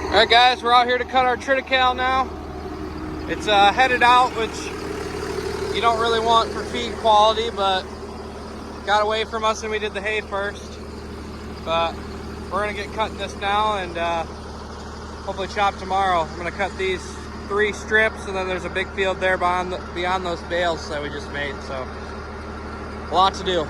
Alright guys, we're out here to cut our triticale now. It's headed out, which you don't really want for feed quality, but got away from us and we did the hay first. But we're gonna get cutting this now and hopefully chop tomorrow. I'm gonna cut these 3 strips, and then there's a big field there beyond those bales that we just made, so a lot to do.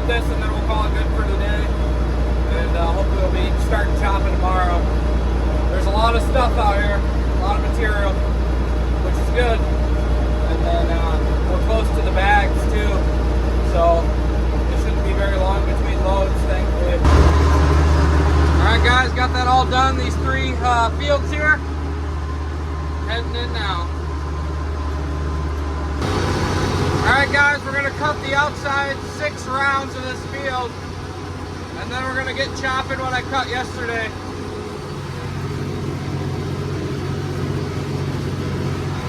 This and then we'll call it good for today, and hopefully we'll be starting chopping tomorrow. There's a lot of stuff out here, a lot of material, which is good, and then we're close to the bags too, so it shouldn't be very long between loads, thankfully. Alright guys, got that all done, these 3 fields here, heading in now. Alright guys, we're going to cut the outside 6 rounds of this field, and then we're going to get chopping what I cut yesterday.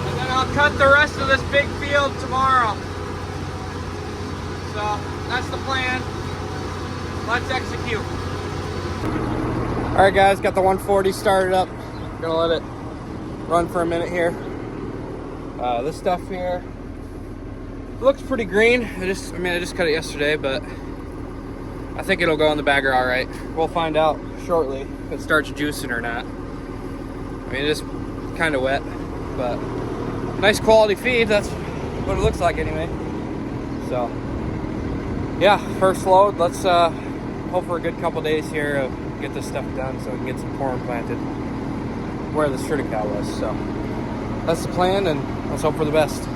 And then I'll cut the rest of this big field tomorrow. So, that's the plan. Let's execute. Alright guys, got the 140 started up. Gonna let it run for a minute here. This stuff here looks pretty green. I just cut it yesterday, but I think it'll go in the bagger all right. We'll find out shortly if it starts juicing or not. I mean, it is kind of wet, but nice quality feed. That's what it looks like anyway. So, yeah, first load. Let's hope for a good couple days here to get this stuff done so we can get some corn planted where this triticale was. So, that's the plan, and let's hope for the best.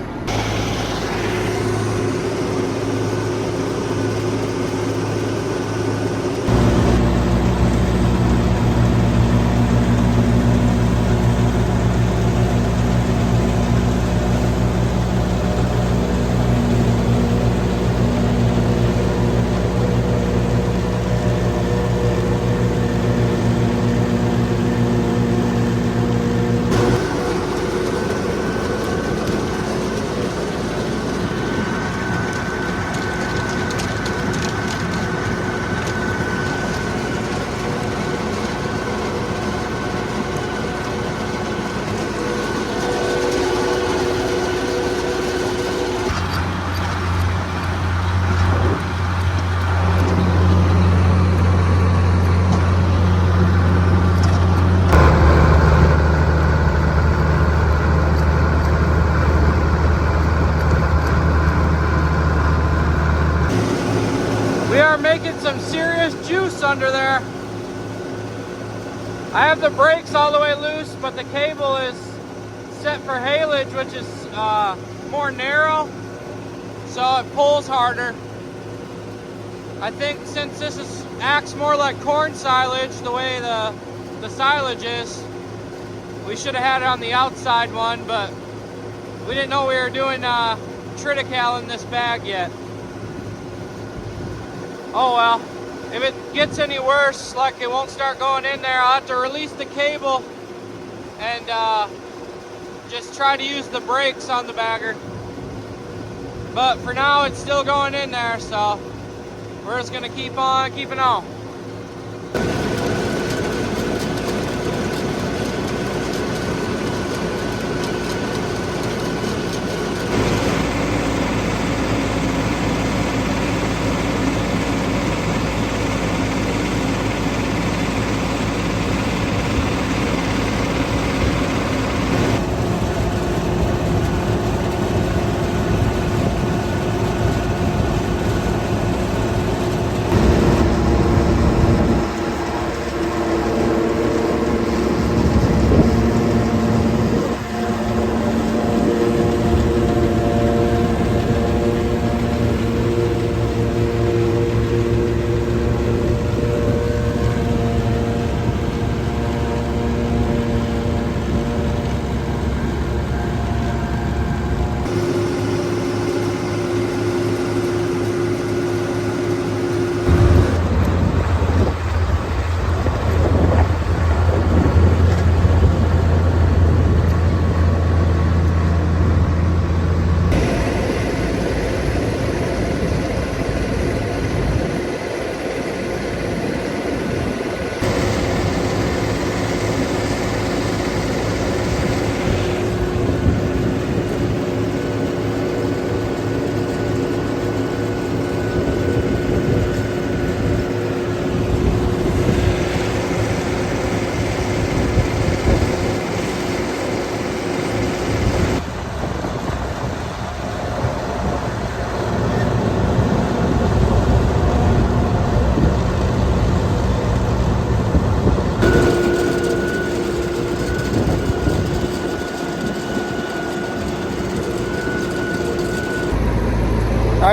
We are making some serious juice under there. I have the brakes all the way loose, but the cable is set for haylage, which is more narrow, so it pulls harder. I think since this acts more like corn silage, the way the silage is, we should have had it on the outside one, but we didn't know we were doing triticale in this bag yet. Oh well, if it gets any worse, like it won't start going in there, I'll have to release the cable and just try to use the brakes on the bagger. But for now, it's still going in there, so we're just gonna keep on keeping on.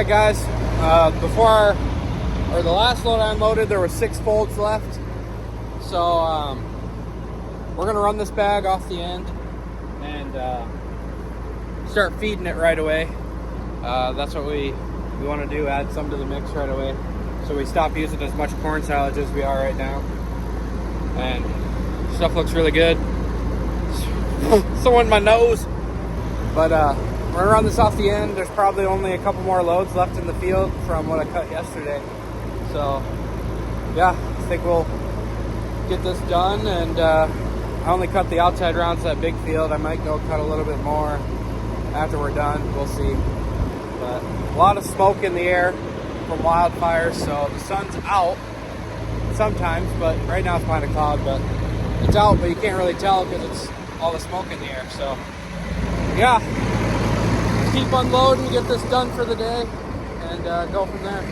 Alright guys, the last load I unloaded, there were 6 folds left. So we're gonna run this bag off the end and start feeding it right away. That's what we want to do, add some to the mix right away. So we stop using as much corn silage as we are right now. And stuff looks really good. So in my nose. But we're gonna run this off the end. There's probably only a couple more loads left in the field from what I cut yesterday. So yeah, I think we'll get this done. And I only cut the outside rounds of that big field. I might go cut a little bit more after we're done. We'll see. But a lot of smoke in the air from wildfires, so the sun's out sometimes, but right now it's behind a cloud. But it's out, but you can't really tell because it's all the smoke in the air. So yeah, keep unloading, get this done for the day, and go from there.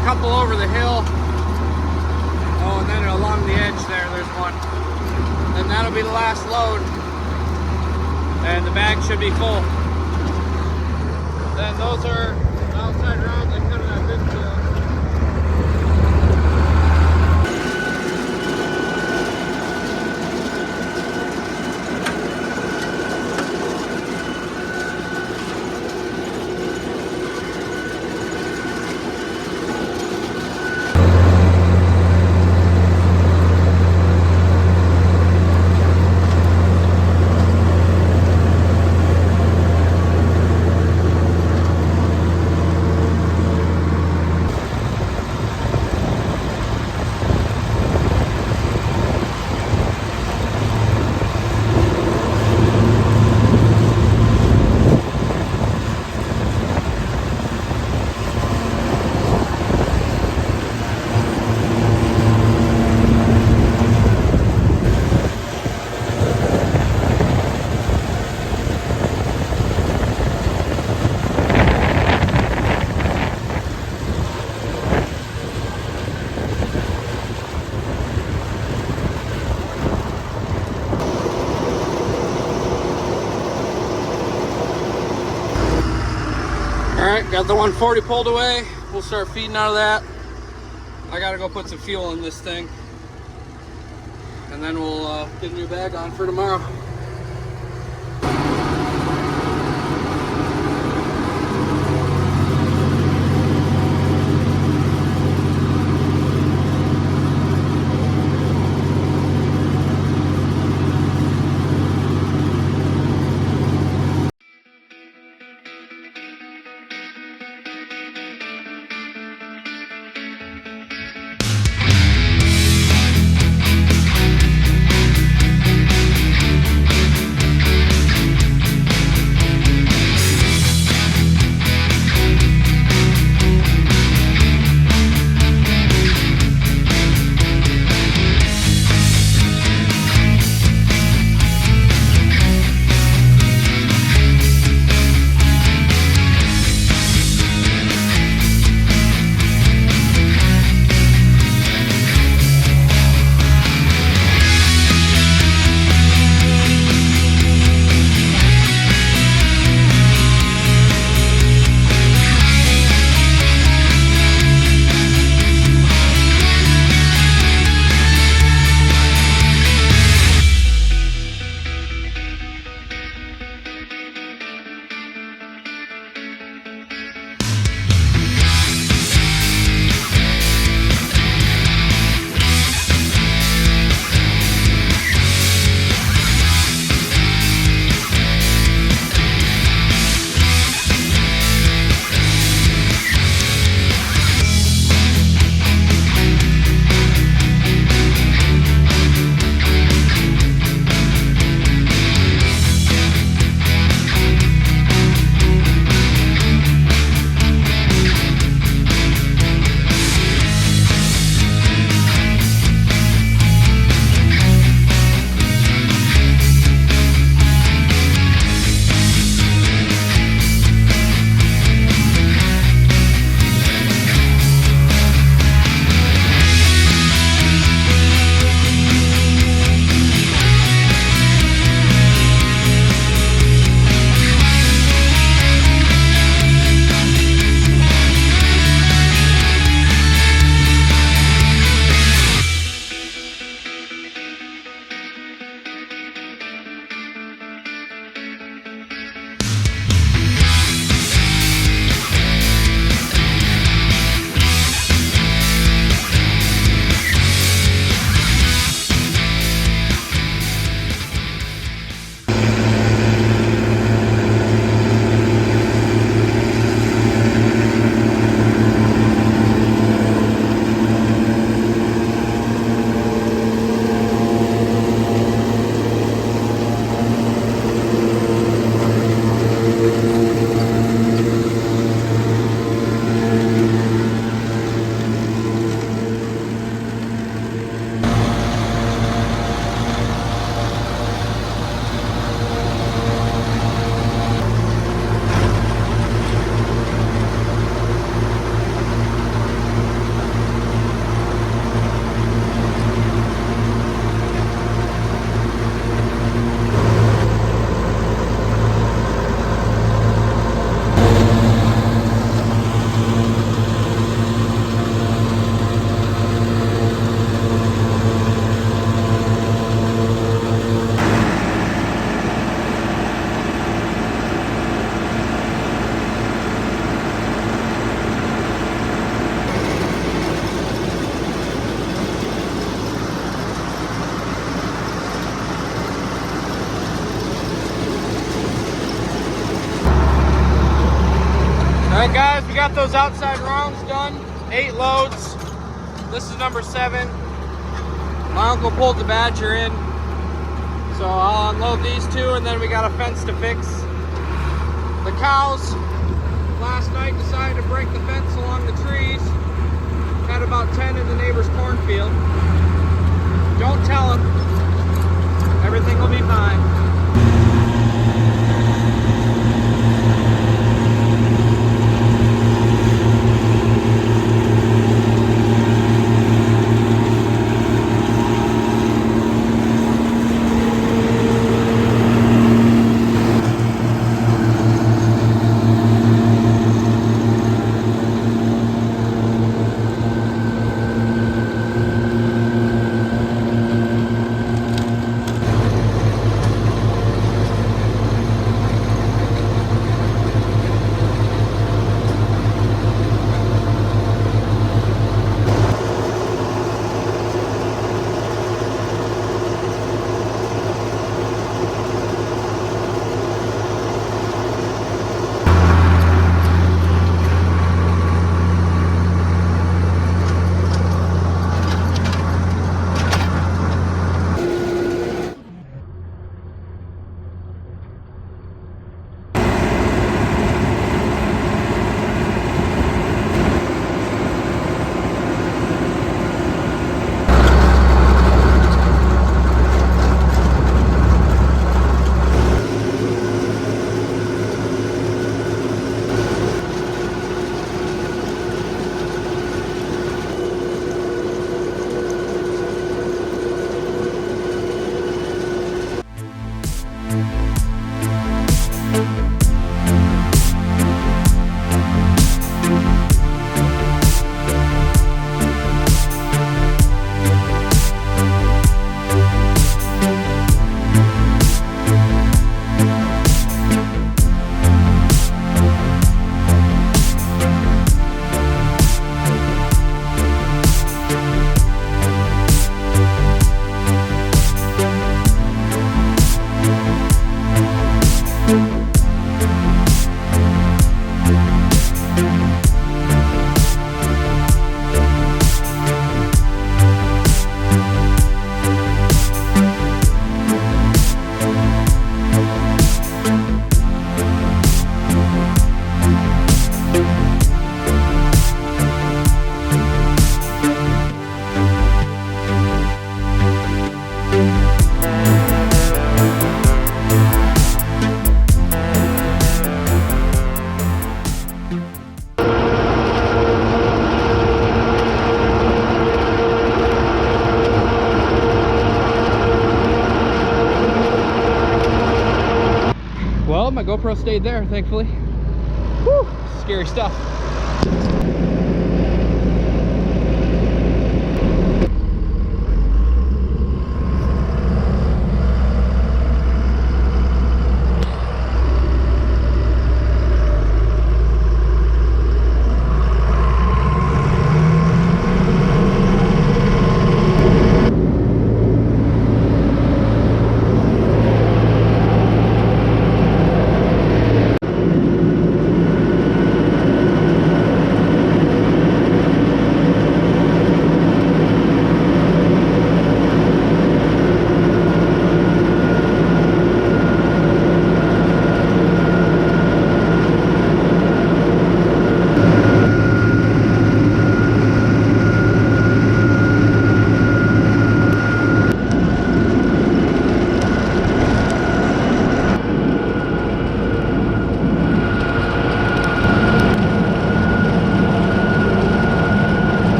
Couple over the hill. Oh, and then along the edge there's one. And that'll be the last load. And the bag should be full. Then those are outside rounds I cut in that big field. Alright, got the 140 pulled away. We'll start feeding out of that. I gotta go put some fuel in this thing. And then we'll get a new bag on for tomorrow. Alright guys, we got those outside rounds done. 8 loads. This is number 7. My uncle pulled the Badger in. So I'll unload these 2 and then we got a fence to fix. The cows last night decided to break the fence along the trees. Had about 10 in the neighbor's cornfield. Don't tell them. Everything will be fine. Well, my GoPro stayed there, thankfully. Whew, scary stuff.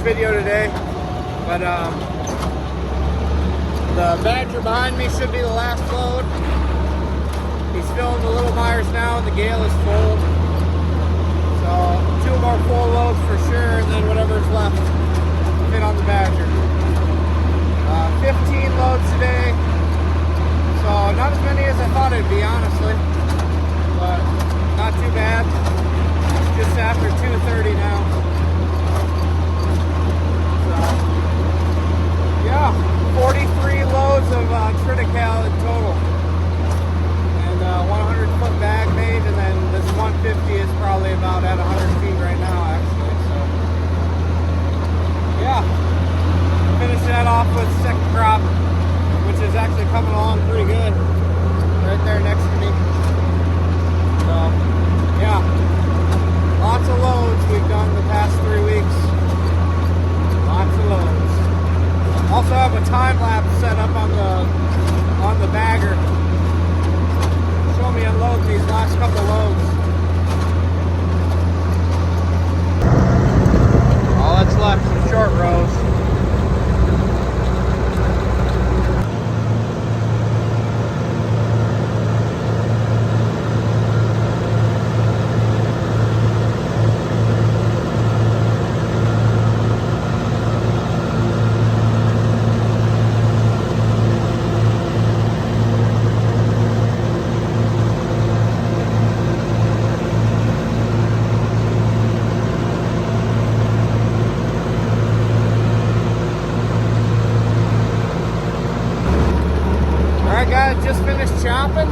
video today, but the Badger behind me should be the last load. He's filling the Little Myers now, and the Gale is full. So 2 more full loads for sure, and then whatever's left fit on the Badger. 15 loads today, so not as many as I thought it'd be, honestly, but not too bad. Just after 2:30 now. So yeah, 43 loads of triticale in total, and 100-foot bag made, and then this 150 is probably about at 100 feet right now, actually. So yeah, finish that off with second crop, which is actually coming along pretty good, right there next to me. So yeah, lots of loads we've done the past 3 weeks. Lots of loads. Also have a time lapse set up on the bagger. Show me unloading these last couple loads. All that's left is short rows. Guys, just finished chopping.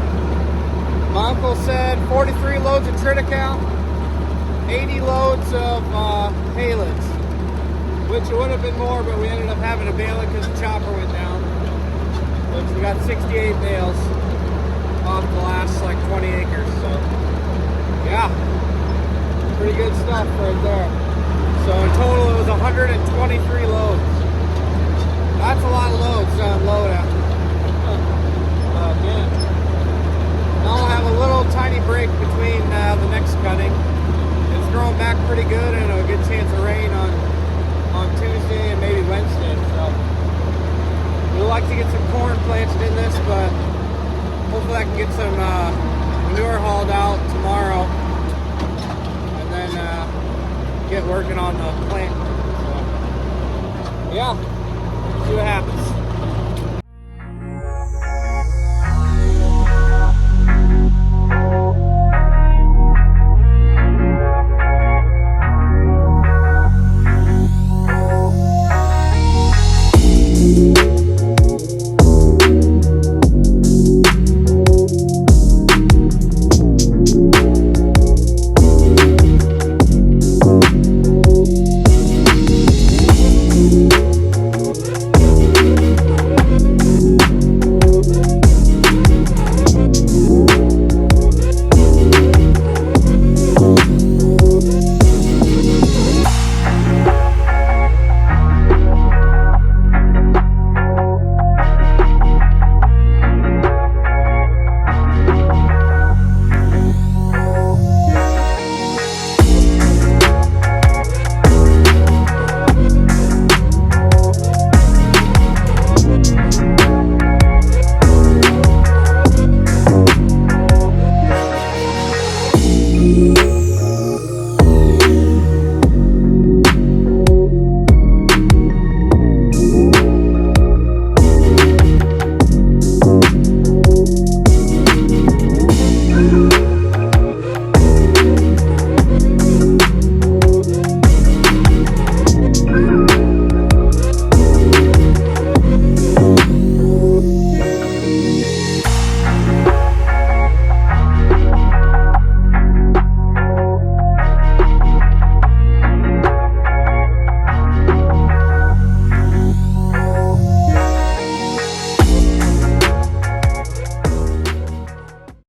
My uncle said 43 loads of triticale, 80 loads of pallets, which it would have been more, but we ended up having to bail it because the chopper went down. Which we got 68 bales off the last like 20 acres. So yeah, pretty good stuff right there. So in total it was 123 loads. That's a lot of loads to unload after. Yeah. Now I'll have a little tiny break between the next cutting. It's growing back pretty good, and a good chance of rain on Tuesday and maybe Wednesday. So we'd like to get some corn planted in this, but hopefully I can get some manure hauled out tomorrow, and then get working on the plant. So yeah, see what happens.